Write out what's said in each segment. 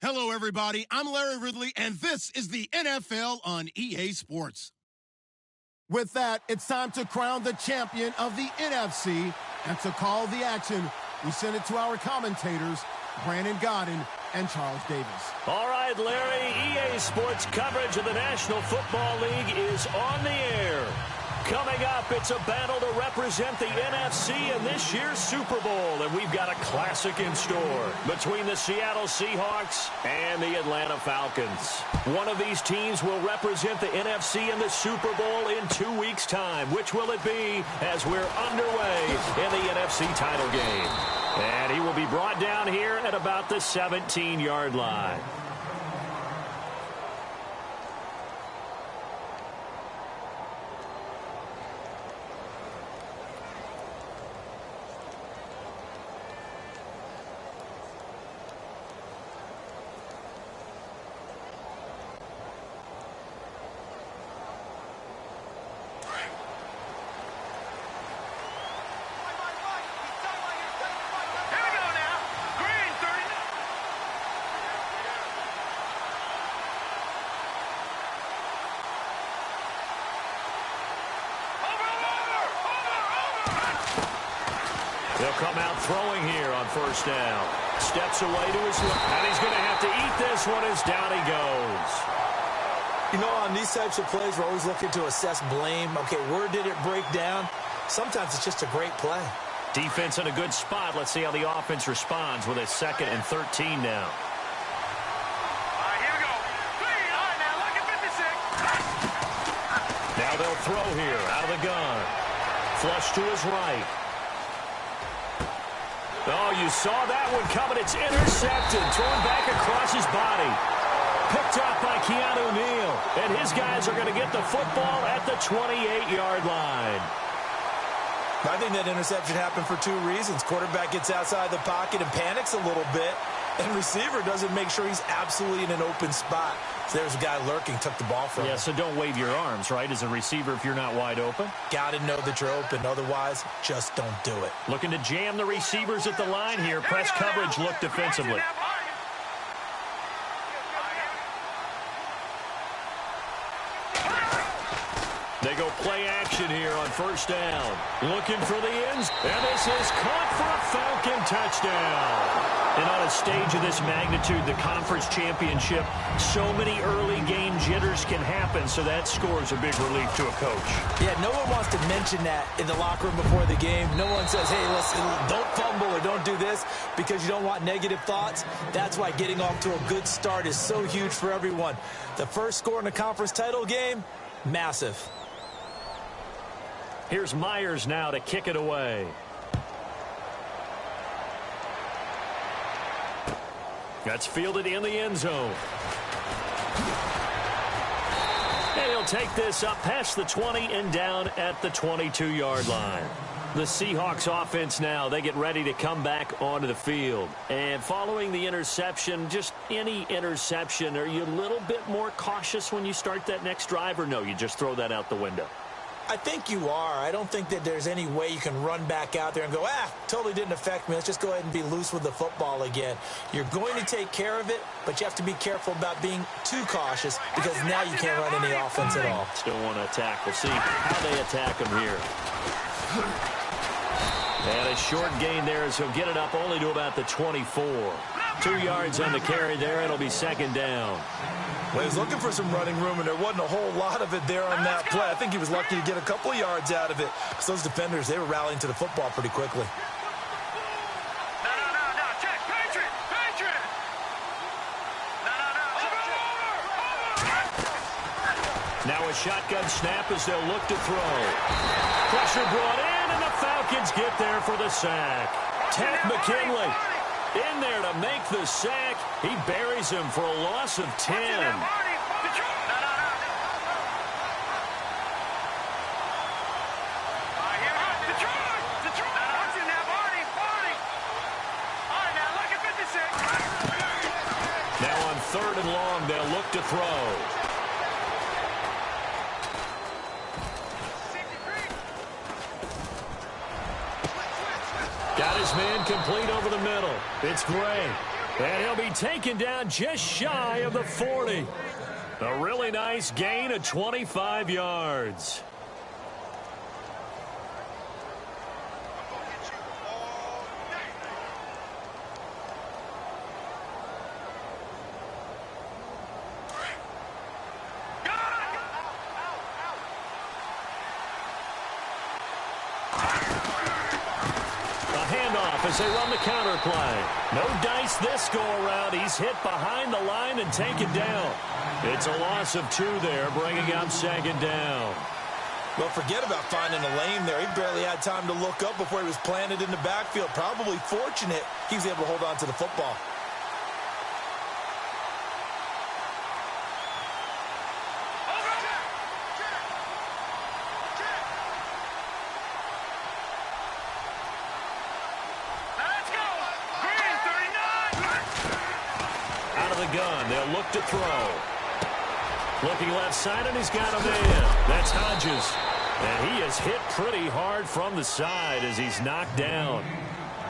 Hello, everybody. I'm Larry Ridley, and this is the NFL on EA Sports. With that, it's time to crown the champion of the NFC, and to call the action, we send it to our commentators, Brandon Godden and Charles Davis. All right, Larry, EA Sports coverage of the National Football League is on the air. Coming up, it's a battle to represent the NFC in this year's Super Bowl, and we've got a classic in store between the Seattle Seahawks and the Atlanta Falcons. One of these teams will represent the NFC in the Super Bowl in 2 weeks' time. Which will it be as we're underway in the NFC title game? And he will be brought down here at about the 17-yard line. They'll come out throwing here on first down. Steps away to his left, and he's going to have to eat this one as down he goes. You know, on these types of plays, we're always looking to assess blame. Okay, where did it break down? Sometimes it's just a great play. Defense in a good spot. Let's see how the offense responds with a 2nd and 13 now. Here we go. Three. All right, now look at 56. Now they'll throw here out of the gun. Flush to his right. Oh, you saw that one coming. It's intercepted. Thrown back across his body. Picked up by Keanu Neal. And his guys are going to get the football at the 28-yard line. I think that interception happened for 2 reasons. Quarterback gets outside the pocket and panics a little bit. And receiver doesn't make sure he's absolutely in an open spot. So there's a guy lurking, took the ball from him. Yeah, so don't wave your arms, right, as a receiver if you're not wide open. Got to know that you're open. Otherwise, just don't do it. Looking to jam the receivers at the line here. Press coverage, look defensively. They go play action here on first down. Looking for the ends. And this is caught for a Falcon touchdown. And on a stage of this magnitude, the conference championship, so many early game jitters can happen, so that scores a big relief to a coach. Yeah, no one wants to mention that in the locker room before the game. No one says, hey, listen, don't fumble or don't do this because you don't want negative thoughts. That's why getting off to a good start is so huge for everyone. The first score in the conference title game, massive. Here's Myers now to kick it away. That's fielded in the end zone. And he'll take this up past the 20 and down at the 22-yard line. The Seahawks offense now, they get ready to come back onto the field. And following the interception, just any interception, are you a little bit more cautious when you start that next drive, or no, you just throw that out the window? I think you are. I don't think that there's any way you can run back out there and go, totally didn't affect me. Let's just go ahead and be loose with the football again. You're going to take care of it, but you have to be careful about being too cautious because now you can't run any offense at all. Still want to attack. We'll see how they attack him here. And a short gain there as he'll get it up only to about the 24. 2 yards on the carry there. It'll be 2nd down. Well, he was looking for some running room, and there wasn't a whole lot of it there on that play. I think he was lucky to get a couple of yards out of it because those defenders, they were rallying to the football pretty quickly. No. Check. Patriot. No. Now a shotgun snap as they'll look to throw. Pressure brought in, and the Falcons get there for the sack. Ted McKinley in there to make the sack. He buries him for a loss of 10. Now on 3rd and long, they'll look to throw. Got his man complete over the middle. It's Gray. And he'll be taken down just shy of the 40. A really nice gain of 25 yards. As they run the counter play. No dice this go-around. He's hit behind the line and taken down. It's a loss of 2 there, bringing up second down. Well, forget about finding a lane there. He barely had time to look up before he was planted in the backfield. Probably fortunate he was able to hold on to the football. Gun. They'll look to throw. Looking left side, and he's got a man. That's Hodges. And he is hit pretty hard from the side as he's knocked down.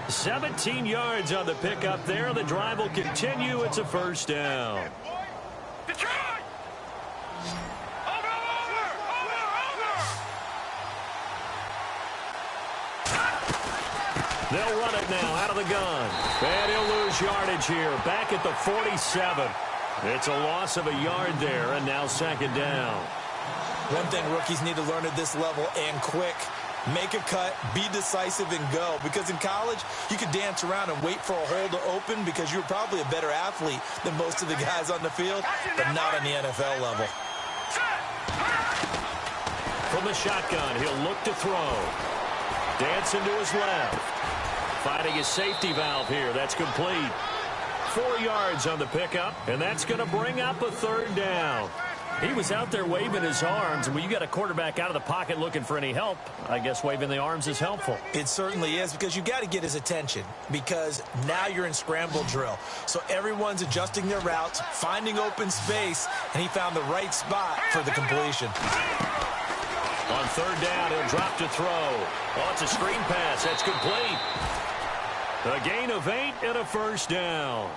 17 yards on the pickup there. The drive will continue. It's a first down. They'll run it now out of the gun. And he'll lose yardage here. Back at the 47. It's a loss of a yard there, and now second down. One thing rookies need to learn at this level, and quick. Make a cut, be decisive, and go. Because in college, you could dance around and wait for a hole to open because you're probably a better athlete than most of the guys on the field, but not on the NFL level. From the shotgun, he'll look to throw. Dancing to his left. Finding his safety valve here. That's complete. 4 yards on the pickup, and that's going to bring up a third down. He was out there waving his arms, and when you got a quarterback out of the pocket looking for any help, I guess waving the arms is helpful. It certainly is, because you got to get his attention, because now you're in scramble drill. So everyone's adjusting their routes, finding open space, and he found the right spot for the completion. On third down, he'll drop to throw. Oh, it's a screen pass. That's complete. A gain of 8 and a first down.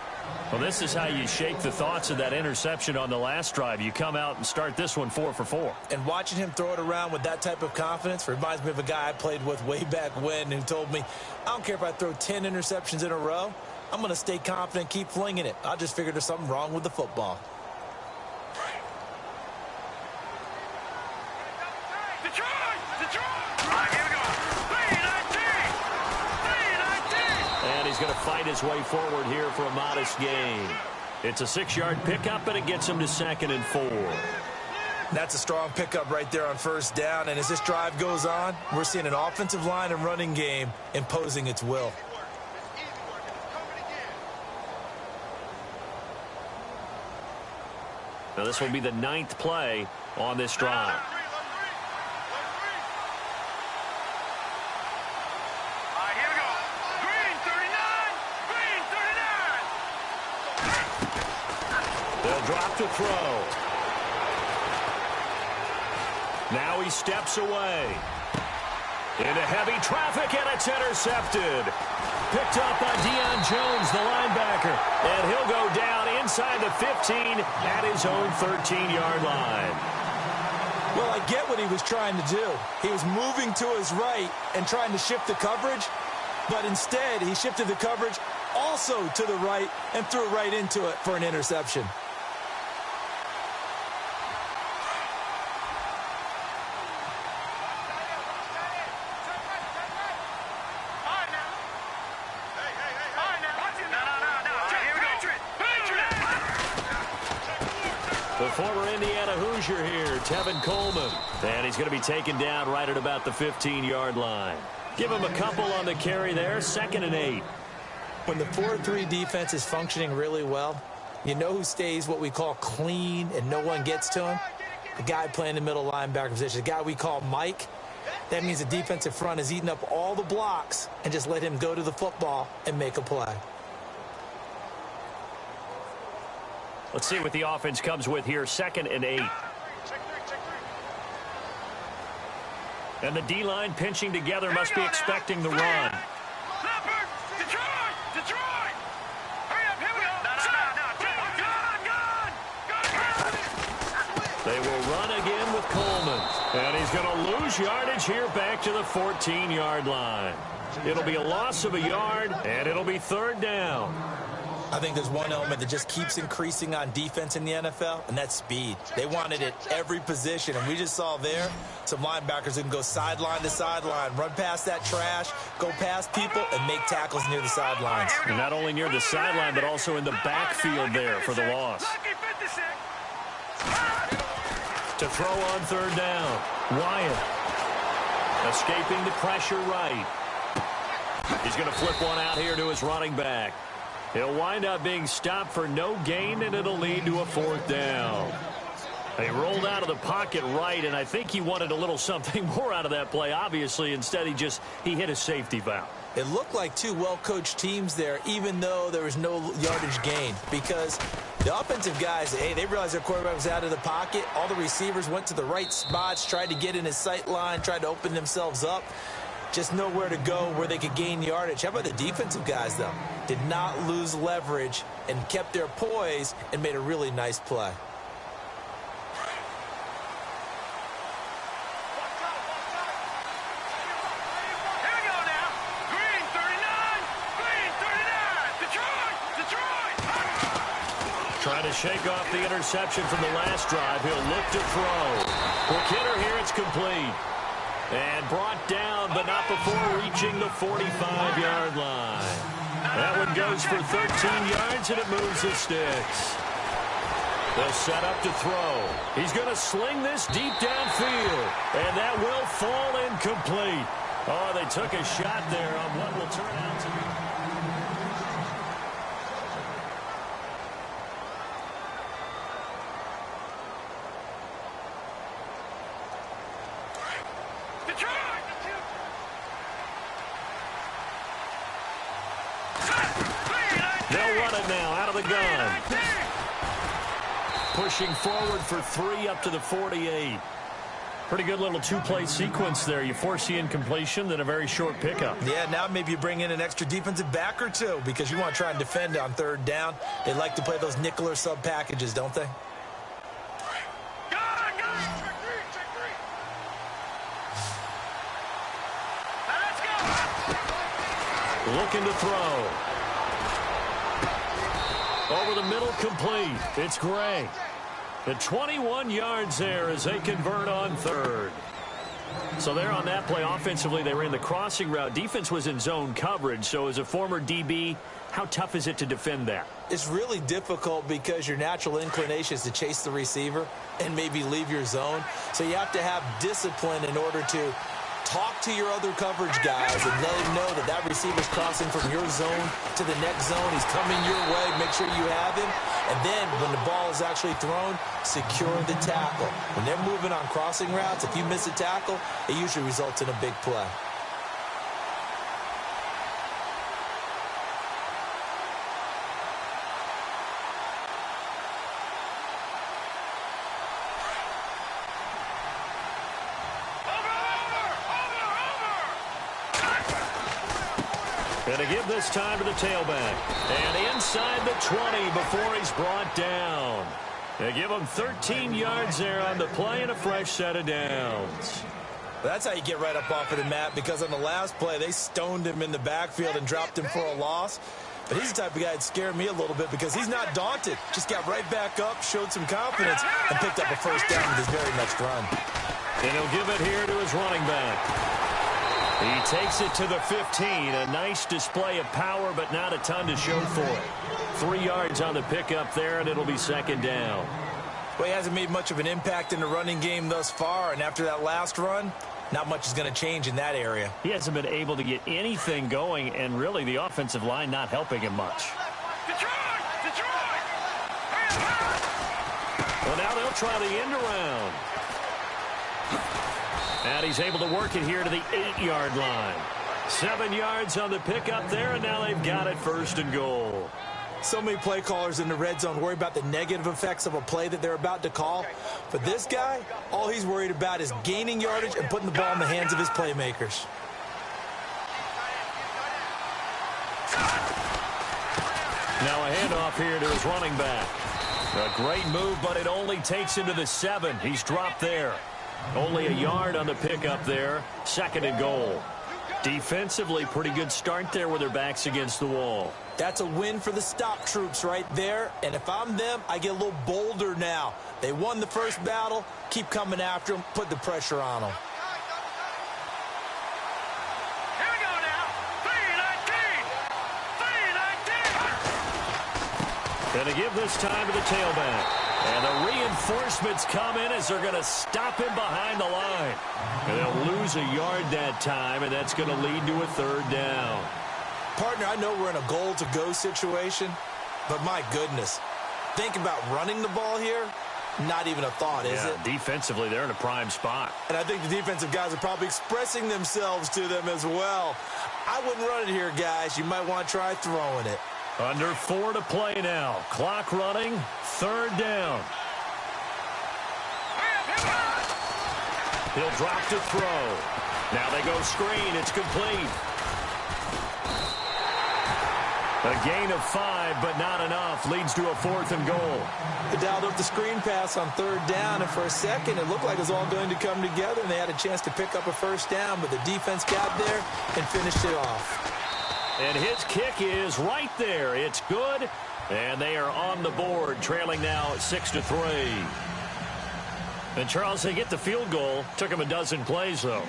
Well, this is how you shake the thoughts of that interception on the last drive. You come out and start this one 4 for 4. And watching him throw it around with that type of confidence reminds me of a guy I played with way back when who told me, I don't care if I throw 10 interceptions in a row. I'm going to stay confident, keep flinging it. I just figured there's something wrong with the football. He's going to fight his way forward here for a modest gain. It's a 6-yard pickup, and it gets him to 2nd and 4. That's a strong pickup right there on first down. And as this drive goes on, we're seeing an offensive line and running game imposing its will. Now this will be the 9th play on this drive. Drop to throw. Now he steps away. Into heavy traffic, and it's intercepted. Picked up by Deion Jones, the linebacker. And he'll go down inside the 15 at his own 13-yard line. Well, I get what he was trying to do. He was moving to his right and trying to shift the coverage. But instead, he shifted the coverage also to the right and threw right into it for an interception. The former Indiana Hoosier here, Tevin Coleman. And he's going to be taken down right at about the 15-yard line. Give him a couple on the carry there, 2nd and 8. When the 4-3 defense is functioning really well, you know who stays what we call clean and no one gets to him? The guy playing the middle linebacker position, the guy we call Mike. That means the defensive front is eating up all the blocks and just let him go to the football and make a play. Let's see what the offense comes with here. 2nd and 8. And the D-line pinching together must be expecting the run. Detroit! Hurry up, here we They will run again with Coleman. And he's going to lose yardage here back to the 14-yard line. It'll be a loss of a yard, and it'll be third down. I think there's one element that just keeps increasing on defense in the NFL, and that's speed. They want it at every position, and we just saw there some linebackers who can go sideline to sideline, run past that trash, go past people, and make tackles near the sidelines. And not only near the sideline, but also in the backfield there for the loss. To throw on third down, Wyatt escaping the pressure right. He's going to flip one out here to his running back. He'll wind up being stopped for no gain, and it'll lead to a fourth down. He rolled out of the pocket right, and I think he wanted a little something more out of that play. Obviously, instead he hit a safety valve. It looked like two well-coached teams there, even though there was no yardage gain, because the offensive guys, hey, they realized their quarterback was out of the pocket. All the receivers went to the right spots, tried to get in his sight line, tried to open themselves up. Just nowhere to go where they could gain yardage. How about the defensive guys, though? Did not lose leverage and kept their poise and made a really nice play. Here we go now. Green 39. Green 39. Detroit. Trying to shake off the interception from the last drive. He'll look to throw. Quick hitter here. It's complete. And brought down, but not before reaching the 45-yard line. That one goes for 13 yards, and it moves the sticks. They'll set up to throw. He's going to sling this deep downfield, and that will fall incomplete. Oh, they took a shot there on what will turn out to be. They'll run it now out of the gun. Pushing forward for 3 up to the 48. Pretty good little two-play sequence there. You force the incompletion, then a very short pickup. Yeah, now maybe you bring in an extra defensive back or two because you want to try and defend on third down. They like to play those nickel or sub packages, don't they? Looking to throw. Over the middle, complete. It's Gray. At 21 yards there as they convert on third. So there on that play, offensively, they ran the crossing route. Defense was in zone coverage. So as a former DB, how tough is it to defend that? It's really difficult because your natural inclination is to chase the receiver and maybe leave your zone. So you have to have discipline in order to talk to your other coverage guys and let them know that that receiver's crossing from your zone to the next zone. He's coming your way. Make sure you have him. And then when the ball is actually thrown, secure the tackle. When they're moving on crossing routes, if you miss a tackle, it usually results in a big play. And to give this time to the tailback. And inside the 20 before he's brought down. They give him 13 yards there on the play and a fresh set of downs. That's how you get right up off of the mat, because on the last play, they stoned him in the backfield and dropped him for a loss. But he's the type of guy that scared me a little bit because he's not daunted. Just got right back up, showed some confidence, and picked up a first down with his very next run. And he'll give it here to his running back. He takes it to the 15. A nice display of power, but not a ton to show for it. 3 yards on the pickup there, and it'll be second down. Well, he hasn't made much of an impact in the running game thus far, and after that last run, not much is going to change in that area. He hasn't been able to get anything going, and really the offensive line not helping him much. Detroit! Well, now they'll try the end around. And he's able to work it here to the 8-yard line. 7 yards on the pickup there, and now they've got it first and goal. So many play callers in the red zone worry about the negative effects of a play that they're about to call. But this guy, all he's worried about is gaining yardage and putting the ball in the hands of his playmakers. Now a handoff here to his running back. A great move, but it only takes him to the 7. He's dropped there. Only a yard on the pickup there. 2nd and goal. Defensively, pretty good start there with their backs against the wall. That's a win for the stop troops right there. And if I'm them, I get a little bolder now. They won the first battle. Keep coming after them. Put the pressure on them. Here we go now. 3-19. 3-19. Going to give this time to the tailback. And the reinforcements come in as they're going to stop him behind the line. And they'll lose a yard that time, and that's going to lead to a 3rd down. Partner, I know we're in a goal-to-go situation, but my goodness. Think about running the ball here. Not even a thought, is it? Defensively, they're in a prime spot. And I think the defensive guys are probably expressing themselves to them as well. I wouldn't run it here, guys. You might want to try throwing it. Under 4 to play now. Clock running. 3rd down. He'll drop to throw. Now they go screen. It's complete. A gain of 5, but not enough. Leads to a 4th and goal. They dialed up the screen pass on 3rd down, and for a second it looked like it was all going to come together, and they had a chance to pick up a 1st down, but the defense got there and finished it off. And his kick is right there. It's good, and they are on the board, trailing now at 6-3. And, Charles, they get the field goal. Took him a dozen plays, though.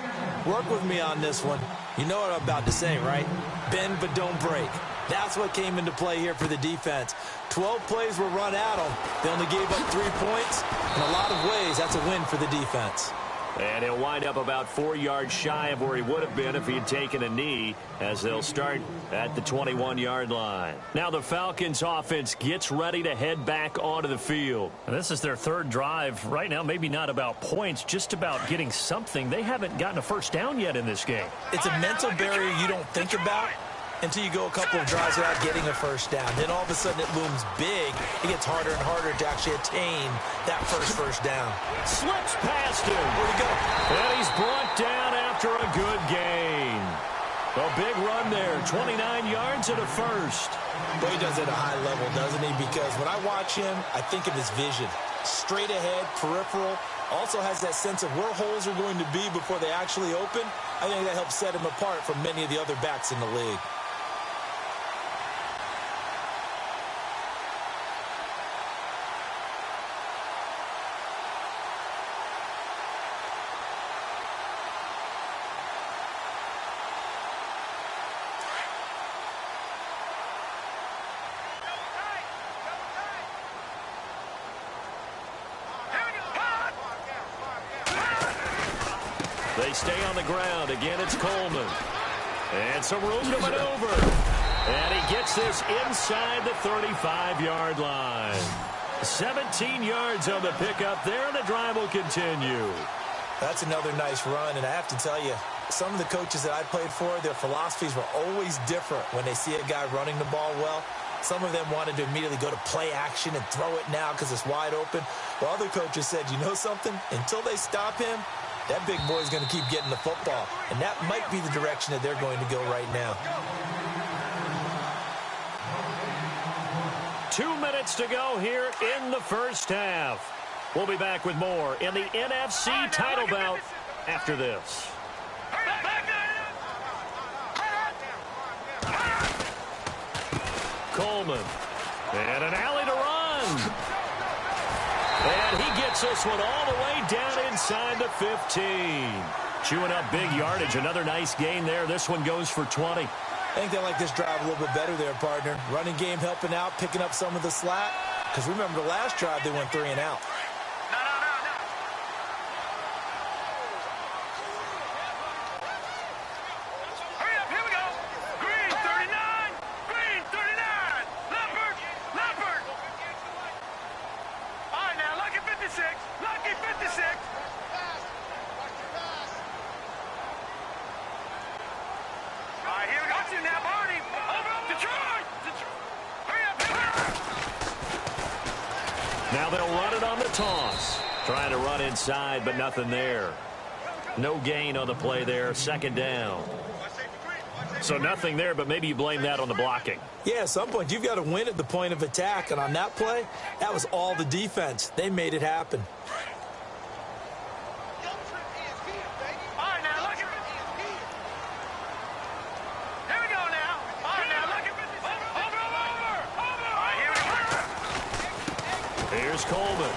Work with me on this one. You know what I'm about to say, right? Bend but don't break. That's what came into play here for the defense. 12 plays were run at them. They only gave up 3 points. In a lot of ways, that's a win for the defense. And he'll wind up about 4 yards shy of where he would have been if he had taken a knee, as they'll start at the 21-yard line. Now the Falcons offense gets ready to head back onto the field. And this is their 3rd drive. Right now, maybe not about points, just about getting something. They haven't gotten a 1st down yet in this game. It's a mental barrier you don't think about until you go a couple of drives without getting a 1st down. Then all of a sudden it looms big. It gets harder and harder to actually attain that first down. Slips past him. Where'd he go? And he's brought down after a good gain. A big run there, 29 yards and a 1st. But he does it at a high level, doesn't he? Because when I watch him, I think of his vision. Straight ahead, peripheral. Also has that sense of where holes are going to be before they actually open. I think that helps set him apart from many of the other backs in the league. They stay on the ground. Again, it's Coleman. And some room to maneuver. And he gets this inside the 35-yard line. 17 yards on the pickup there, and the drive will continue. That's another nice run, and I have to tell you, some of the coaches that I played for, their philosophies were always different when they see a guy running the ball well. Some of them wanted to immediately go to play action and throw it now because it's wide open. While other coaches said, you know something? Until they stop him, that big boy's going to keep getting the football. And that might be the direction that they're going to go right now. 2 minutes to go here in the first half. We'll be back with more in the NFC title bout after this. Coleman. And an alley to run. And he gets this one all the way down inside the 15. Chewing up big yardage. Another nice gain there. This one goes for 20. I think they like this drive a little bit better there, partner. Running game helping out, picking up some of the slack. Because remember, the last drive they went 3 and out. Now they'll run it on the toss. Trying to run inside, but nothing there. No gain on the play there. 2nd down. So nothing there, but maybe you blame that on the blocking. Yeah, at some point, you've got to win at the point of attack. And on that play, that was all the defense. They made it happen. All right, now, look at Here we go now. All right, now, look at Over. All right, here we go. Here's Coleman.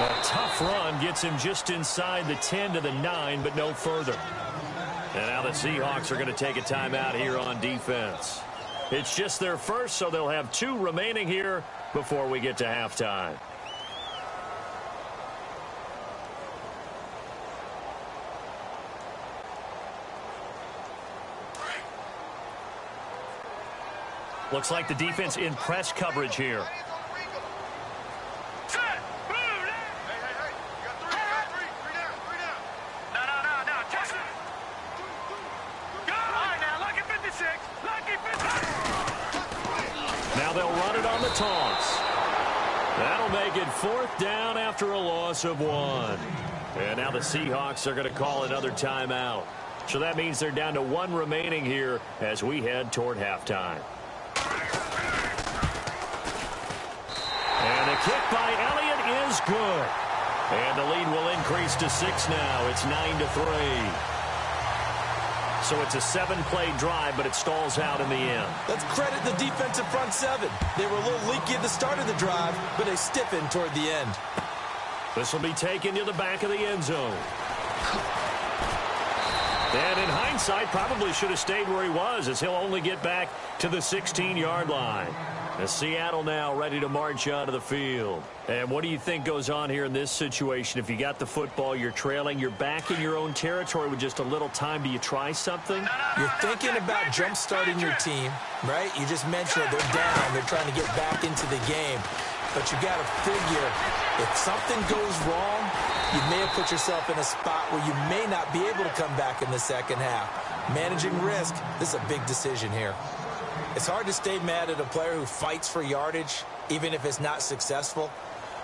A tough run gets him just inside the 10 to the 9, but no further. And now the Seahawks are going to take a timeout here on defense. It's just their first, so they'll have 2 remaining here before we get to halftime. Looks like the defense in press coverage here. Toss. That'll make it 4th down after a loss of 1. And now the Seahawks are going to call another timeout. So that means they're down to 1 remaining here as we head toward halftime. And the kick by Elliott is good. And the lead will increase to 6 now. It's 9-3. So it's a 7-play drive, but it stalls out in the end. Let's credit the defensive front 7. They were a little leaky at the start of the drive, but they stiffened toward the end. This will be taken to the back of the end zone. And in hindsight, probably should have stayed where he was, as he'll only get back to the 16-yard line. As Seattle now ready to march onto the field. And what do you think goes on here in this situation? If you got the football, you're trailing, you're back in your own territory with just a little time. Do you try something? You're thinking about jump-starting your team, right? You just mentioned it. They're down. They're trying to get back into the game. But you got to figure, if something goes wrong, you may have put yourself in a spot where you may not be able to come back in the second half. Managing risk, this is a big decision here. It's hard to stay mad at a player who fights for yardage, even if it's not successful.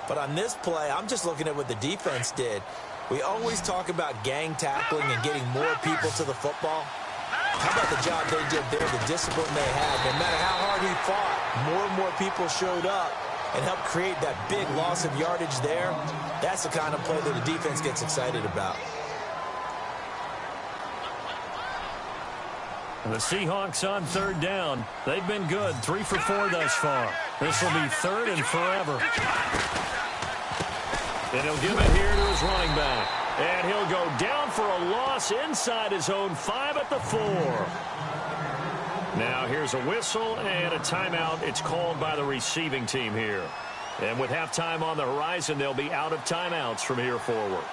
But on this play, I'm just looking at what the defense did. We always talk about gang tackling and getting more people to the football. How about the job they did there, the discipline they had? No matter how hard he fought, more and more people showed up and helped create that big loss of yardage there. That's the kind of play that the defense gets excited about. The Seahawks on 3rd down. They've been good, 3 for 4 thus far. This will be 3rd and forever. And he'll give it here to his running back. And he'll go down for a loss inside his own 5 at the 4. Now here's a whistle and a timeout. It's called by the receiving team here. And with halftime on the horizon, they'll be out of timeouts from here forward.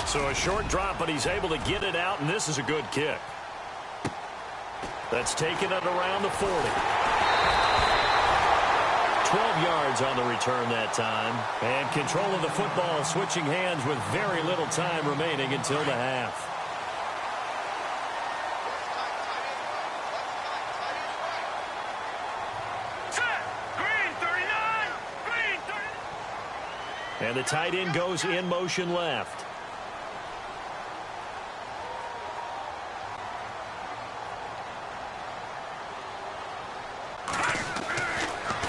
So a short drop, but he's able to get it out, and this is a good kick. That's taken it around the 40. 12 yards on the return that time. And control of the football, switching hands with very little time remaining until the half. And the tight end goes in motion left.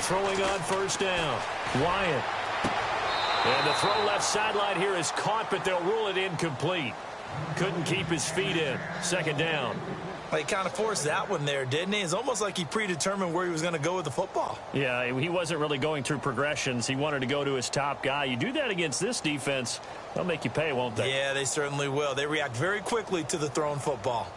Throwing on 1st down. Wyatt. And the throw left sideline here is caught, but they'll rule it incomplete. Couldn't keep his feet in. 2nd down. Well, he kind of forced that one there, didn't he? It's almost like he predetermined where he was going to go with the football. Yeah, he wasn't really going through progressions. He wanted to go to his top guy. You do that against this defense, they'll make you pay, won't they? Yeah, they certainly will. They react very quickly to the thrown football.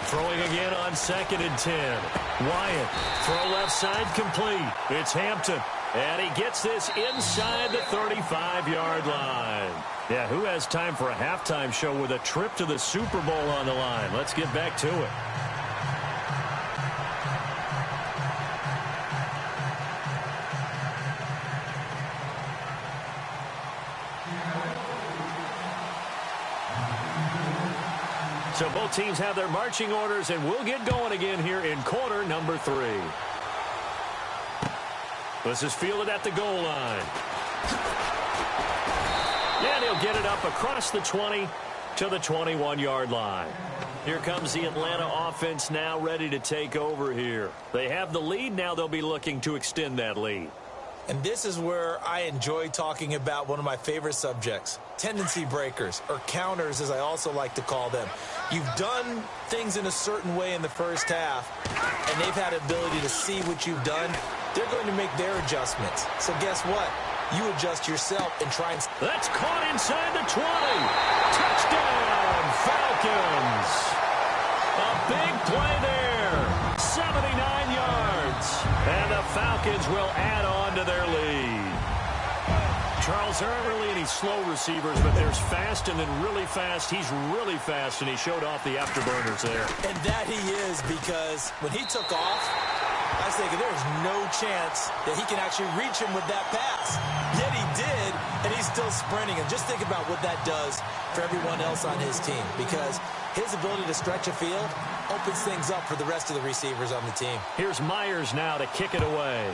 Throwing again on 2nd and 10. Wyatt, throw left side complete. It's Hampton, and he gets this inside the 35-yard line. Yeah, who has time for a halftime show with a trip to the Super Bowl on the line? Let's get back to it. So both teams have their marching orders, and we'll get going again here in quarter number 3. This is fielded at the goal line. And he'll get it up across the 20 to the 21-yard line. Here comes the Atlanta offense now ready to take over here. They have the lead. Now they'll be looking to extend that lead. And this is where I enjoy talking about one of my favorite subjects, tendency breakers, or counters as I also like to call them. You've done things in a certain way in the first half, and they've had ability to see what you've done. They're going to make their adjustments. So guess what? You adjust yourself and try and... That's caught inside the 20. Touchdown, Falcons. A big play there. 79 yards. And the Falcons will add on to their lead. Charles, there aren't really any slow receivers, but there's fast and then really fast. He's really fast, and he showed off the afterburners there. And that he is, because when he took off, I was thinking there's no chance that he can actually reach him with that pass. Yet he did, and he's still sprinting. And just think about what that does for everyone else on his team, because his ability to stretch a field opens things up for the rest of the receivers on the team. Here's Myers now to kick it away.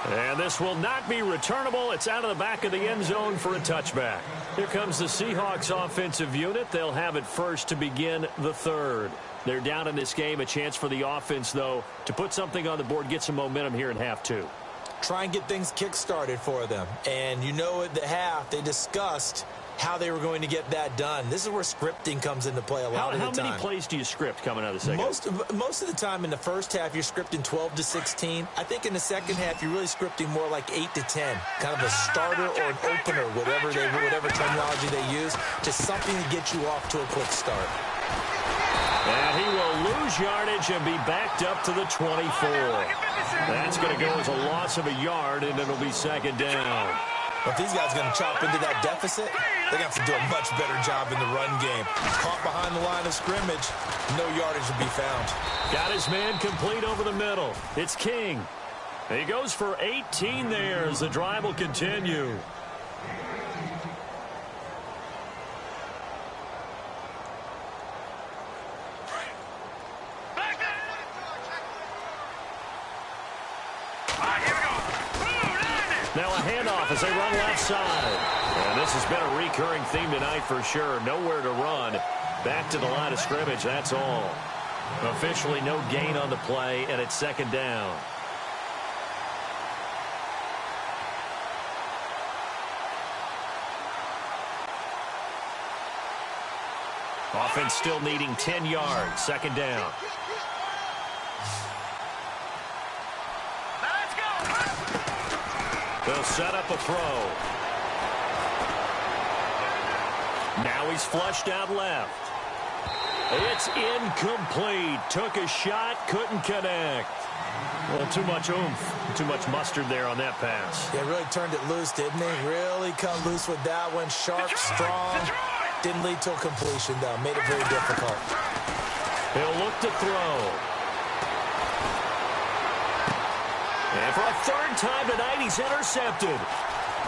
And this will not be returnable. It's out of the back of the end zone for a touchback. Here comes the Seahawks offensive unit. They'll have it first to begin the third. They're down in this game. A chance for the offense, though, to put something on the board, get some momentum here in half 2. Try and get things kick-started for them. And you know at the half, they discussed how they were going to get that done. This is where scripting comes into play a lot of the time. How many plays do you script coming out of the second? Most of the time in the first half, you're scripting 12 to 16. I think in the second half, you're really scripting more like 8 to 10. Kind of a starter or an opener, whatever terminology they use, just something to get you off to a quick start. And he will lose yardage and be backed up to the 24. That's going to go as a loss of a yard, and it'll be second down. But if these guys are going to chop into that deficit, they're going to have to do a much better job in the run game. Caught behind the line of scrimmage, no yardage will be found. Got his man complete over the middle. It's King. He goes for 18 there as the drive will continue. Now a handoff as they run left side. And this has been a recurring theme tonight for sure. Nowhere to run. Back to the line of scrimmage, that's all. Officially no gain on the play, and it's second down. Offense still needing 10 yards. Second down. They'll set up a throw. Now he's flushed out left. It's incomplete. Took a shot, couldn't connect. Well, too much oomph, too much mustard there on that pass. Yeah, really turned it loose, didn't he? Really cut loose with that one. Sharp, strong. Didn't lead to a completion, though. Made it very difficult. He'll look to throw. And for a third time tonight, he's intercepted.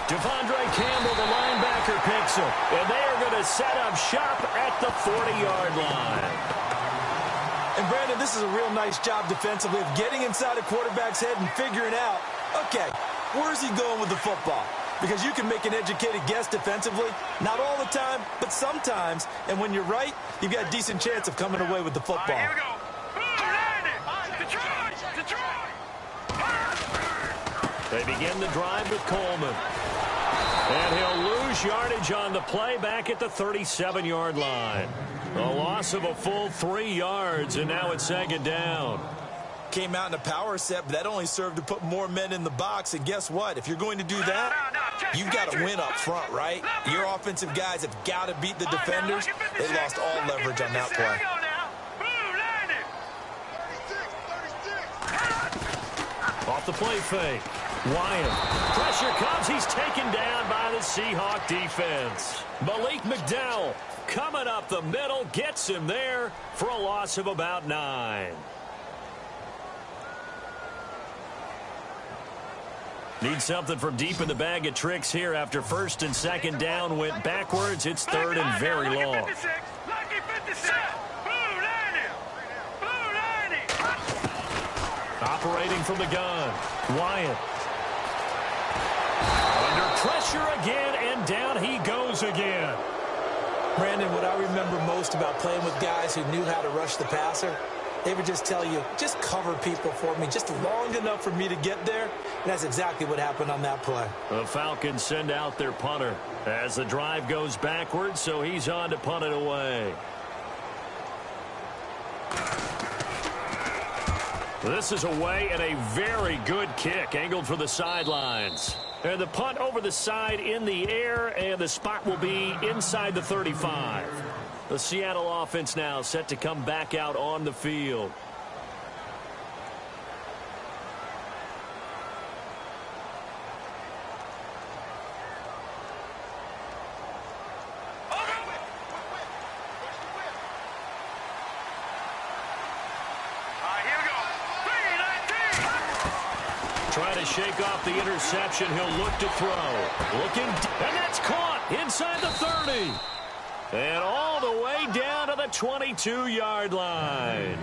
Devondre Campbell, the linebacker, picks him. And they are going to set up shop at the 40-yard line. And, Brandon, this is a real nice job defensively of getting inside a quarterback's head and figuring out, okay, where's he going with the football? Because you can make an educated guess defensively. Not all the time, but sometimes. And when you're right, you've got a decent chance of coming away with the football. Here we go. Detroit! They begin the drive with Coleman. And he'll lose yardage on the play back at the 37-yard line. A loss of a full 3 yards, and now it's second down. Came out in a power set, but that only served to put more men in the box. And guess what? If you're going to do that, you've got to win up front, right? Your offensive guys have got to beat the defenders. They lost all leverage on that play. Off the play fake. Wyatt. Pressure comes. He's taken down by the Seahawk defense. Malik McDowell coming up the middle. Gets him there for a loss of about 9. Need something from deep in the bag of tricks here after first and second down went backwards. It's third and very long. Lucky 56. Blue 90. Blue 90. Operating from the gun. Wyatt. Under pressure again, and down he goes again. Brandon, what I remember most about playing with guys who knew how to rush the passer, they would just tell you, just cover people for me, just long enough for me to get there. And that's exactly what happened on that play. The Falcons send out their punter as the drive goes backwards, so he's on to punt it away. This is away and a very good kick angled for the sidelines. And the punt over the side in the air, and the spot will be inside the 35. The Seattle offense now set to come back out on the field. Trying to shake off the interception. He'll look to throw. Looking, and that's caught inside the 30. And all the way down to the 22-yard line.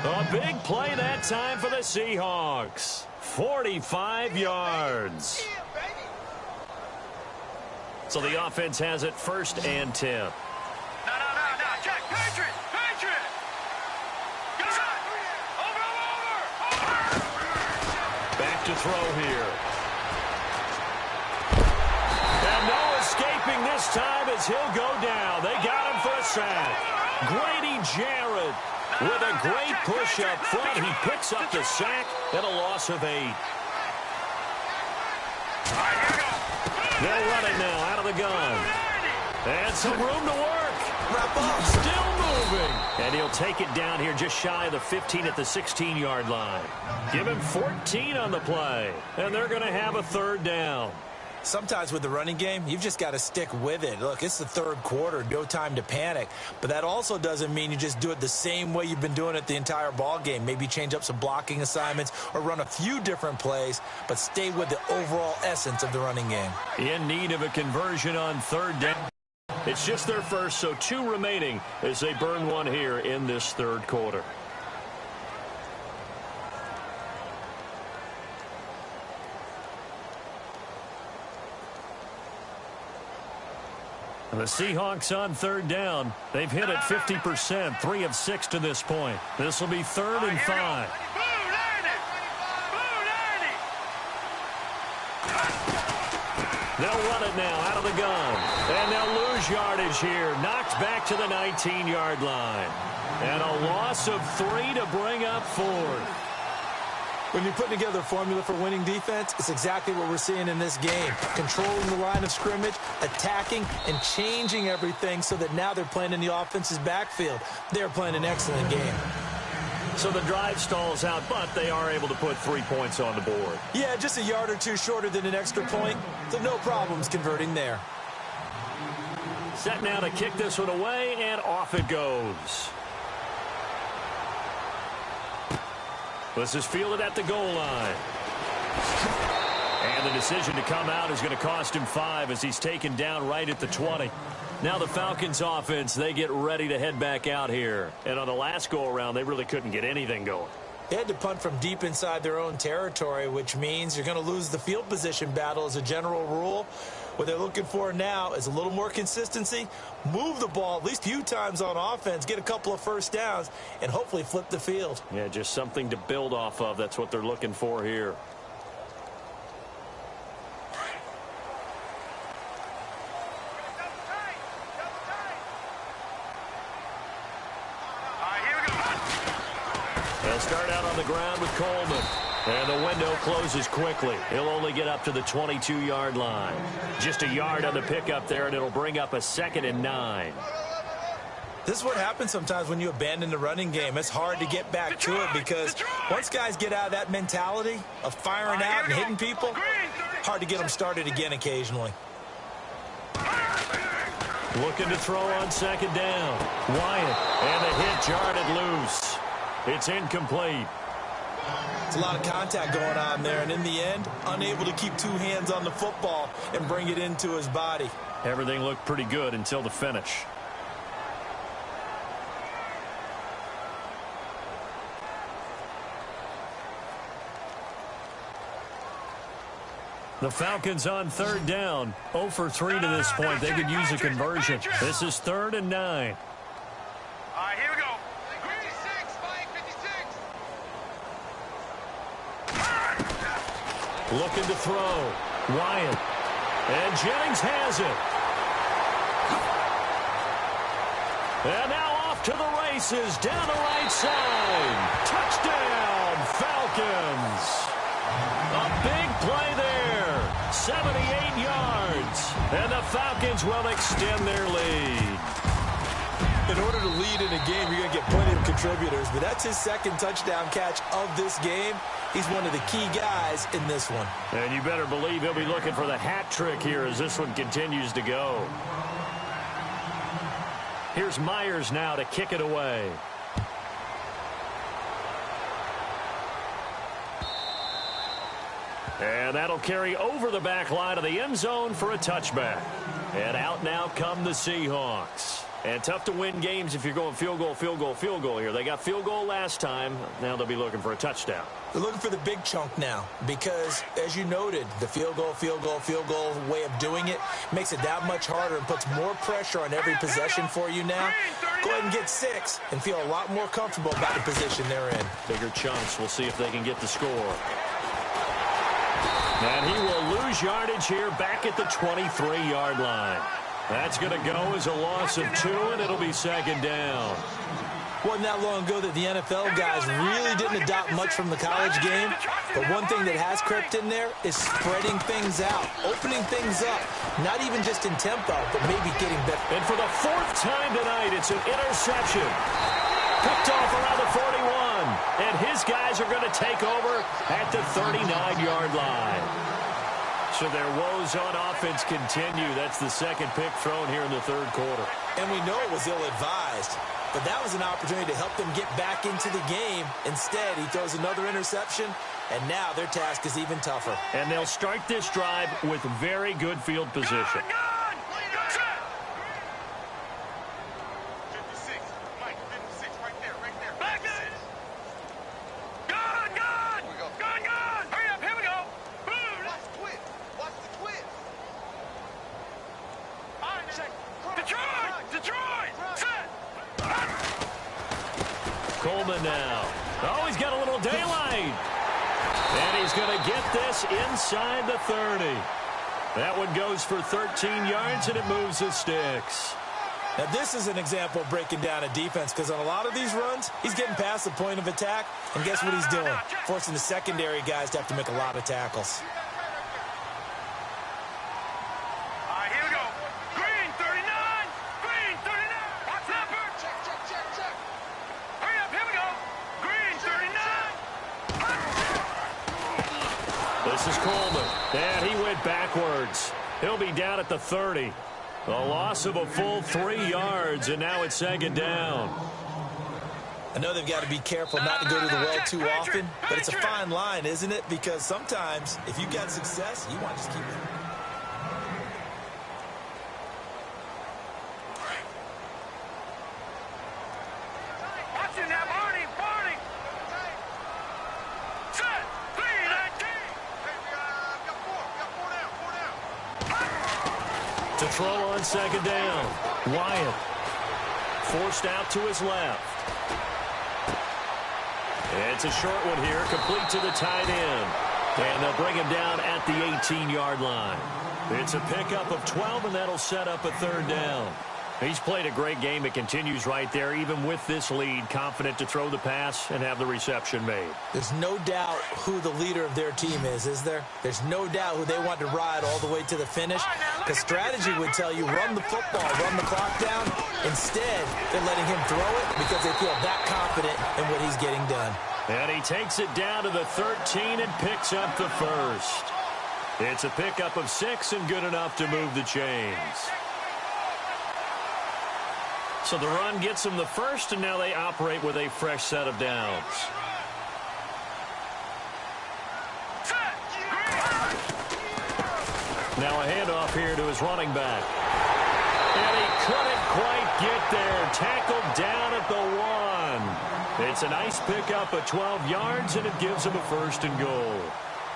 A big play that time for the Seahawks. 45 yards. So the offense has it first and 10. No. Check. Patriot. Over. Back to throw here. And no escaping this time as he'll go down. They got him for a sack. Grady Jarrett with a great push up front. He picks up the sack and a loss of 8. They'll run it now out of the gun. And some room to work. Wrap up. Still moving. And he'll take it down here just shy of the 15 at the 16-yard line. Give him 14 on the play. And they're going to have a third down. Sometimes with the running game, you've just got to stick with it. Look, it's the third quarter, no time to panic. But that also doesn't mean you just do it the same way you've been doing it the entire ball game. Maybe change up some blocking assignments or run a few different plays, but stay with the overall essence of the running game. In need of a conversion on third down. It's just their first, so 2 remaining as they burn one here in this third quarter. The Seahawks on third down. They've hit it 50%, 3 of 6 to this point. This will be third and 5. They'll run it now out of the gun. And they'll lose yardage here. Knocked back to the 19-yard line. And a loss of 3 to bring up 4th. When you're putting together a formula for winning defense, it's exactly what we're seeing in this game. Controlling the line of scrimmage, attacking, and changing everything so that now they're playing in the offense's backfield. They're playing an excellent game. So the drive stalls out, but they are able to put 3 points on the board. Yeah, just a yard or 2 shorter than an extra point, so no problems converting there. Set now to kick this one away, and off it goes. This is fielded at the goal line. And the decision to come out is going to cost him 5 as he's taken down right at the 20. Now the Falcons offense, they get ready to head back out here. And on the last go-around, they really couldn't get anything going. They had to punt from deep inside their own territory, which means you're going to lose the field position battle as a general rule. What they're looking for now is a little more consistency, move the ball at least a few times on offense, get a couple of first downs, and hopefully flip the field. Yeah, just something to build off of. That's what they're looking for here. They'll start out on the ground with Coleman. And the window closes quickly. He'll only get up to the 22-yard line. Just a yard on the pickup there, and it'll bring up a 2nd and 9. This is what happens sometimes when you abandon the running game. It's hard to get back to it because once guys get out of that mentality of firing out and hitting people, hard to get them started again occasionally. Looking to throw on 2nd down. Wyatt, and the hit jarred it loose. It's incomplete. It's a lot of contact going on there, and in the end, unable to keep two hands on the football and bring it into his body. Everything looked pretty good until the finish. The Falcons on third down. 0 for 3 to this point. They could use a conversion. This is 3rd and 9. All right, here we go. 56, Mike, 56. Looking to throw. Wyatt. And Jennings has it. And now off to the races down the right side. Touchdown, Falcons. A big play there. 78 yards. And the Falcons will extend their lead. In order to lead in a game, you're going to get plenty of contributors, but that's his second touchdown catch of this game. He's one of the key guys in this one. And you better believe he'll be looking for the hat trick here as this one continues to go. Here's Myers now to kick it away. And that'll carry over the back line of the end zone for a touchback. And out now come the Seahawks. And tough to win games if you're going field goal, field goal, field goal here. They got field goal last time. Now they'll be looking for a touchdown. They're looking for the big chunk now because, as you noted, the field goal way of doing it makes it that much harder and puts more pressure on every possession for you now. Go ahead and get 6 and feel a lot more comfortable about the position they're in. Bigger chunks. We'll see if they can get the score. And he will lose yardage here back at the 23-yard line. That's going to go as a loss of 2, and it'll be 2nd down. Wasn't that long ago that the NFL guys really didn't adopt much from the college game, but one thing that has crept in there is spreading things out, opening things up, not even just in tempo, but maybe getting better. And for the 4th time tonight, it's an interception. Picked off around the 41, and his guys are going to take over at the 39-yard line. So their woes on offense continue. That's the 2nd pick thrown here in the 3rd quarter. And we know it was ill-advised, but that was an opportunity to help them get back into the game. Instead, he throws another interception, and now their task is even tougher. And they'll start this drive with very good field position. Coleman now. Oh, he's got a little daylight. And he's going to get this inside the 30. That one goes for 13 yards, and it moves the sticks. Now, this is an example of breaking down a defense because on a lot of these runs, he's getting past the point of attack, and guess what he's doing? Forcing the secondary guys to have to make a lot of tackles. This is Coleman, and he went backwards. He'll be down at the 30. A loss of a full 3 yards, and now it's 2nd down. I know they've got to be careful not to go to the well too often, but it's a fine line, isn't it? Because sometimes, if you've got success, you want to just keep it. To throw on 2nd down. Wyatt forced out to his left. It's a short one here, complete to the tight end. And they'll bring him down at the 18-yard line. It's a pickup of 12, and that'll set up a 3rd down. He's played a great game. It continues right there, even with this lead, confident to throw the pass and have the reception made. There's no doubt who the leader of their team is there? There's no doubt who they want to ride all the way to the finish. Because strategy would tell you, run the football, run the clock down. Instead, they're letting him throw it because they feel that confident in what he's getting done. And he takes it down to the 13 and picks up the 1st. It's a pickup of 6 and good enough to move the chains. So the run gets them the 1st, and now they operate with a fresh set of downs. Now a handoff here to his running back. And he couldn't quite get there. Tackled down at the 1. It's a nice pickup of 12 yards, and it gives him a 1st and goal.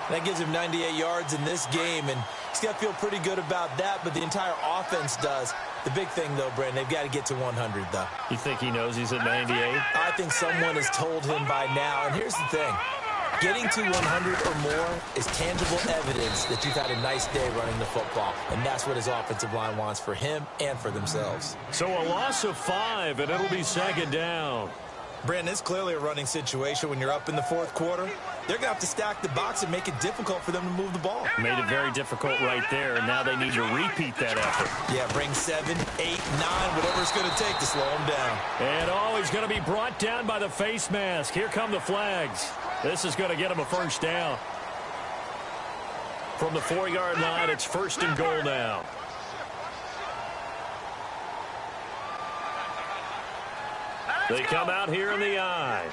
That gives him 98 yards in this game, and he's got to feel pretty good about that, but the entire offense does. The big thing, though, Brandon, they've got to get to 100, though. You think he knows he's at 98? I think someone has told him by now, and here's the thing. Getting to 100 or more is tangible evidence that you've had a nice day running the football, and that's what his offensive line wants for him and for themselves. So a loss of 5, and it'll be 2nd down. Brandon, it's clearly a running situation when you're up in the 4th quarter. They're going to have to stack the box and make it difficult for them to move the ball. Made it very difficult right there, and now they need to repeat that effort. Yeah, bring 7, 8, 9, whatever it's going to take to slow them down. And he's going to be brought down by the face mask. Here come the flags. This is going to get him a 1st down. From the 4-yard line, it's 1st and goal now. They come out here in the I.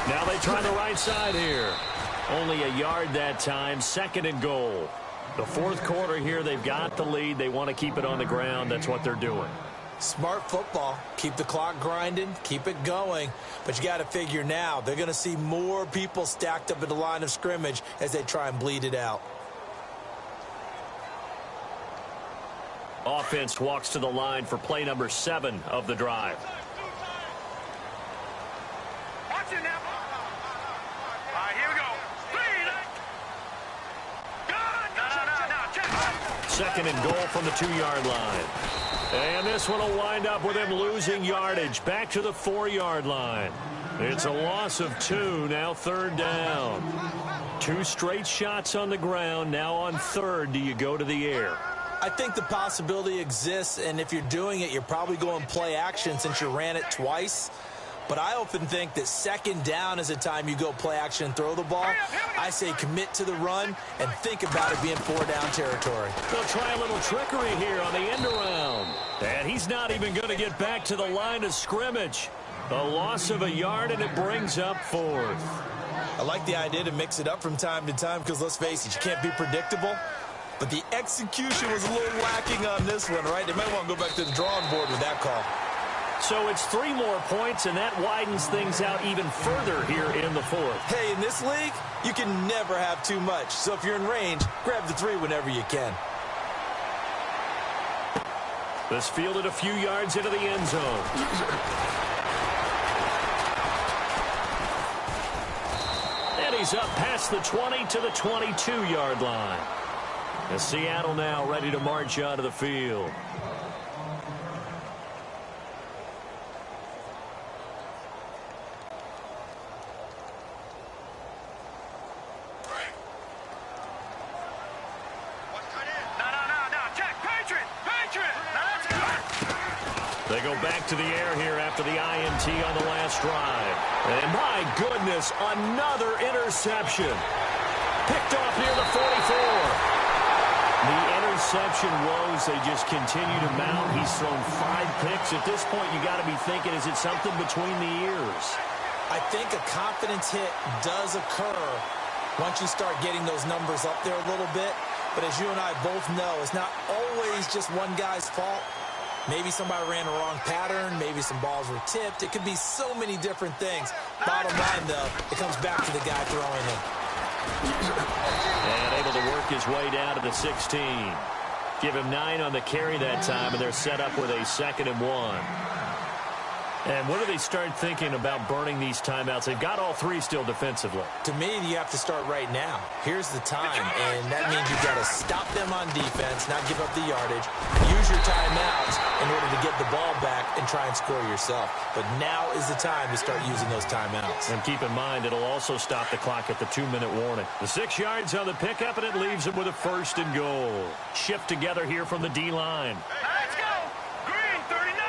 Now they try the right side here. Only a yard that time, 2nd and goal. The 4th quarter here, they've got the lead. They want to keep it on the ground. That's what they're doing. Smart football. Keep the clock grinding. Keep it going. But you got to figure now, they're going to see more people stacked up at the line of scrimmage as they try and bleed it out. Offense walks to the line for play number 7 of the drive. Watch it now. All right, here we go. Check. 2nd and goal from the 2-yard line. And this one will wind up with him losing yardage. Back to the 4-yard line. It's a loss of 2, now 3rd down. 2 straight shots on the ground. Now on 3rd, do you go to the air? I think the possibility exists, and if you're doing it, you're probably going play action since you ran it twice. But I often think that 2nd down is a time you go play action and throw the ball. I say commit to the run and think about it being 4-down territory. They'll try a little trickery here on the end around. And he's not even going to get back to the line of scrimmage. A loss of a yard, and it brings up 4th. I like the idea to mix it up from time to time because, let's face it, you can't be predictable. But the execution was a little lacking on this one, right? They might want to go back to the drawing board with that call. So it's 3 more points, and that widens things out even further here in the 4th. Hey, in this league, you can never have too much. So if you're in range, grab the 3 whenever you can. This fielded a few yards into the end zone. And he's up past the 20 to the 22-yard line. And Seattle now ready to march onto the field. They go back to the air here after the INT on the last drive. And my goodness, another interception. Picked off near the 44. The interception woes, they just continue to mount. He's thrown 5 picks. At this point, you got to be thinking, is it something between the ears? I think a confidence hit does occur once you start getting those numbers up there a little bit. But as you and I both know, it's not always just one guy's fault. Maybe somebody ran a wrong pattern. Maybe some balls were tipped. It could be so many different things. Bottom line, though, it comes back to the guy throwing it. And able to work his way down to the 16. Give him 9 on the carry that time, and they're set up with a 2nd and 1. And when do they start thinking about burning these timeouts? They've got all 3 still defensively. To me, you have to start right now. Here's the time, and that means you've got to stop them on defense, not give up the yardage, use your timeouts in order to get the ball back and try and score yourself. But now is the time to start using those timeouts. And keep in mind, it'll also stop the clock at the 2-minute warning. The 6 yards on the pickup, and it leaves them with a 1st and goal. Shift together here from the D-line. Let's go. Green, 39.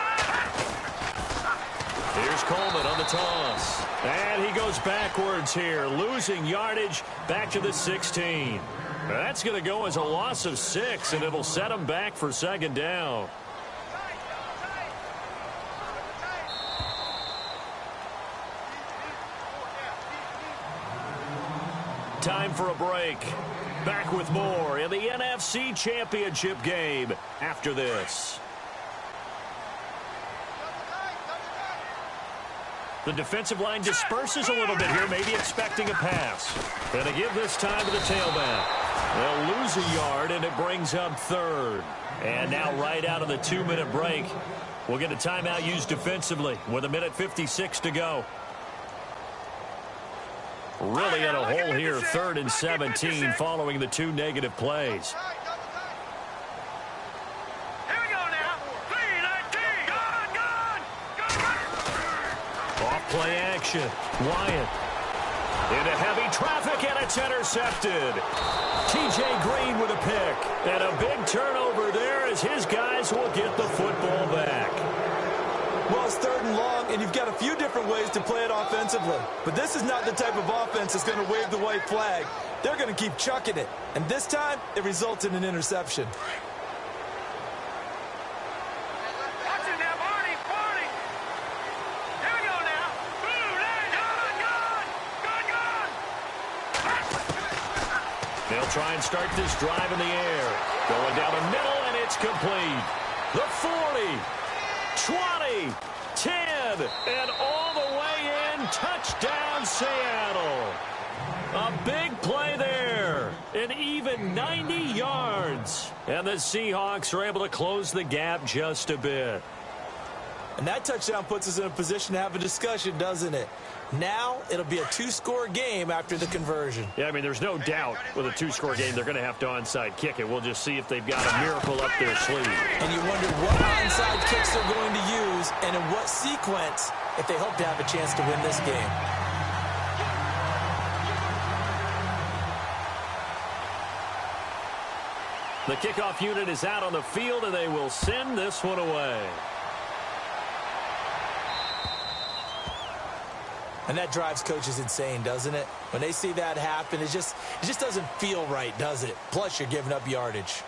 Here's Coleman on the toss. And he goes backwards here, losing yardage back to the 16. That's going to go as a loss of 6, and it'll set him back for 2nd down. Time for a break. Back with more in the NFC Championship game after this. The defensive line disperses a little bit here, maybe expecting a pass. Going to give this time to the tailback. They'll lose a yard, and it brings up third. And now right out of the 2-minute break, we'll get a timeout used defensively with 1:56 to go. Really in a hole here, 3rd and 17 following the 2 negative plays. Here we go now. 3-19. Gone. Off play action. Wyatt. Into heavy traffic, and it's intercepted. T.J. Green with a pick. And a big turnover there as his guys will get the football back. Well, it's 3rd and long, and you've got a few different ways to play it offensively. But this is not the type of offense that's going to wave the white flag. They're going to keep chucking it. And this time, it results in an interception. Watch it now, Barney. Here we go now. Gone. They'll try and start this drive in the air. Going down the middle, and it's complete. The 40. 20, 10, and all the way in. Touchdown, Seattle. A big play there. An even 90 yards. And the Seahawks are able to close the gap just a bit. And that touchdown puts us in a position to have a discussion, doesn't it? Now it'll be a 2-score game after the conversion. Yeah, I mean, there's no doubt with a 2-score game they're going to have to onside kick it. We'll just see if they've got a miracle up their sleeve. And you wonder what onside kicks they're going to use and in what sequence if they hope to have a chance to win this game. The kickoff unit is out on the field, and they will send this one away. And that drives coaches insane, doesn't it? When they see that happen, it just doesn't feel right, does it? Plus, you're giving up yardage.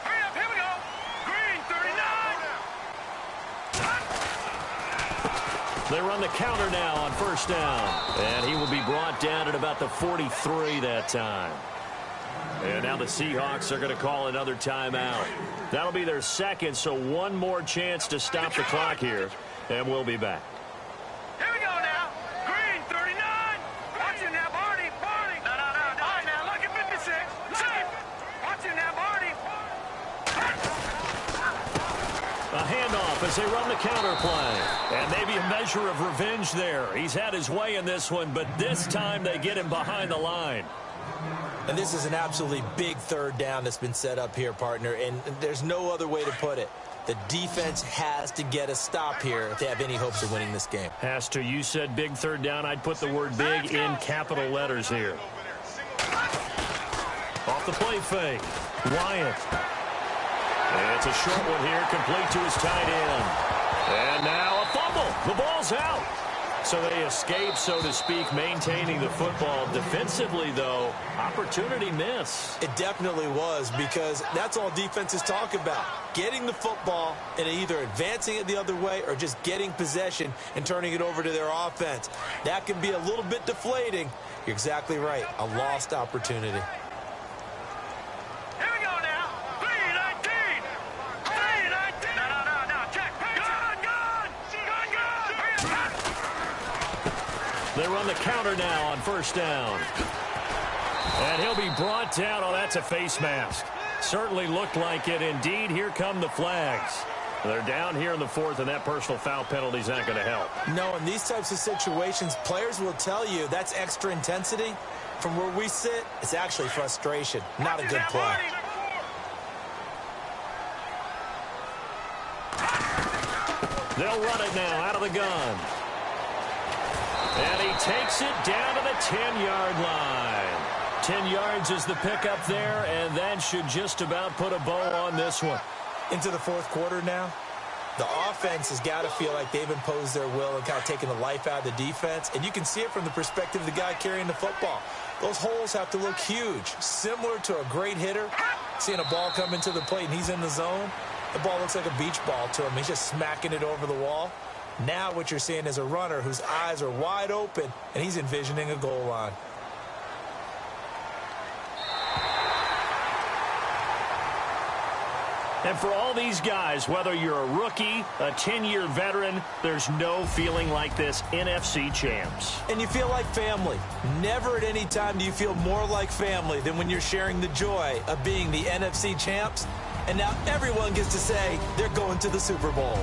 Hurry up, here we go. Green, 39. They run the counter now on 1st down. And he will be brought down at about the 43 that time. And now the Seahawks are going to call another timeout. That'll be their 2nd, so one more chance to stop the clock here. And we'll be back. Here we go now. Green, 39. Watch it now, Barney. No. All right, now, look at 56. Safe. Watch it now, Barney. A handoff as they run the counter play. And maybe a measure of revenge there. He's had his way in this one, but this time they get him behind the line. And this is an absolutely big 3rd down that's been set up here, partner, and there's no other way to put it. The defense has to get a stop here if they have any hopes of winning this game. Has to. You said big 3rd down. I'd put the word big in capital letters here. Off the play fake. Wyatt. And it's a short one here, complete to his tight end. And now a fumble. The ball's out. So they escape, so to speak, maintaining the football. Defensively, though, opportunity miss. It definitely was, because that's all defenses talk about. Getting the football and either advancing it the other way or just getting possession and turning it over to their offense. That can be a little bit deflating. You're exactly right. A lost opportunity. Here we go now. 3-19. 3-19. No. Check. Gone. Hurry up. They run the counter now on 1st down. And he'll be brought down. Oh, that's a face mask. Certainly looked like it. Indeed, here come the flags. They're down here in the 4th, and that personal foul penalty is not going to help. No, in these types of situations, players will tell you that's extra intensity. From where we sit, it's actually frustration, not a good play. They'll run it now out of the gun. And he takes it down to the 10-yard line. 10 yards is the pickup there, and that should just about put a bow on this one. Into the 4th quarter now. The offense has got to feel like they've imposed their will and kind of taken the life out of the defense. And you can see it from the perspective of the guy carrying the football. Those holes have to look huge, similar to a great hitter. Seeing a ball come into the plate and he's in the zone. The ball looks like a beach ball to him. He's just smacking it over the wall. Now what you're seeing is a runner whose eyes are wide open, and he's envisioning a goal line. And for all these guys, whether you're a rookie, a 10-year veteran, there's no feeling like this NFC champs. And you feel like family. Never at any time do you feel more like family than when you're sharing the joy of being the NFC champs. And now everyone gets to say they're going to the Super Bowl.